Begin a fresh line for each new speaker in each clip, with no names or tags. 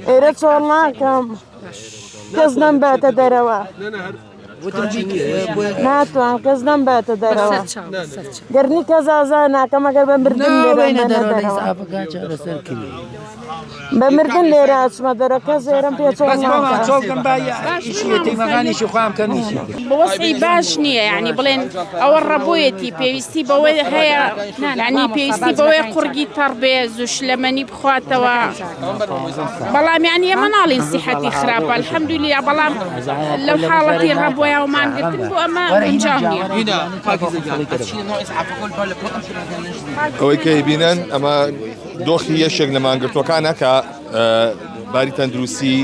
ئێرە چۆڵ ناکەم کەس نەمباتە دەرەوە ناتوان کەس نەمباتە دەرەوە گەرنی کەس ئازا ناکەم ئەگەر بە مردن لێرە بە مردن لێرە ئاچمە دەرە کەس ئێرەم پێ چۆڵ
بەوەسعی باش نییە یعنی بڵێن ئەوە ڕەبۆیەتی پێویستی بەوەی هەیە ینی پێویستی بەوەی قورگی تەڕ بێ زوش لەمەنی بخواتەوە بەڵام یانی ئێمە ناڵین سیحەتی خراپە الحەمدولیا بەڵام لەو حاڵەتی ڕەبۆیەوەمان گرتن بۆ ئەمە ئەنجام نییە
ئەوەی کە بینن ئەمە دۆخی یەشێک لە مانگرتوەکانە کە باری تەندروستی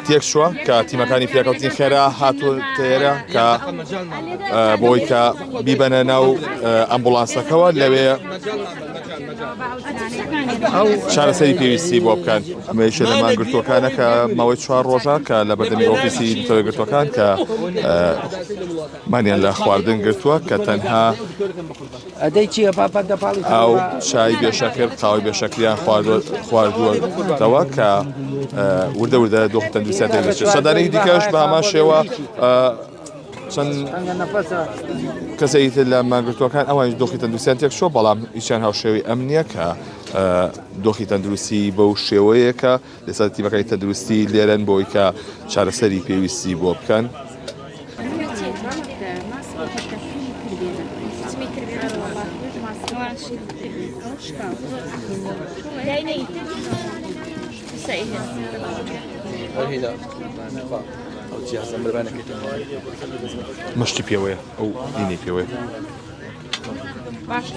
تێک شووە کە تیمەکانی پێکەوتنی خێرا هاتووە تێرە کە بۆی کە بیبەنە ناو ئەمبوڵانسەکەەوە لەوێ چارەسەری پێویستی بۆ بکەن ئەمەیشە لە مانگرتوەکانە کە ماوەی 4 ڕۆژە کە لە بەردەمی ئۆفیسی تەوەگرتوەکان کە مانیان لە خواردن گرتووە کە تەنها ئەو شای بێشەکرد قاوەی بێشەکریان خواردووەتەوە کە وردە وردە دۆخی تەندروستیان تێگەشت سەدانەی دیکەش بە هەمان شێوە چەند کەسێک لە مانگرتوەکان ئەوان دۆخی تەندروستیان تێک شۆ بەڵام هیچیان هاوشێوەی ئەم نییە کە دۆخی تەندروستی بەو شێوەیە کە لەسەر تیمەکانی تەندروستی لێرەن بۆی کە چارەسەری پێویستی بۆ بکەن. مشتی پێوەیە ئەو دینی پێوەیە
باش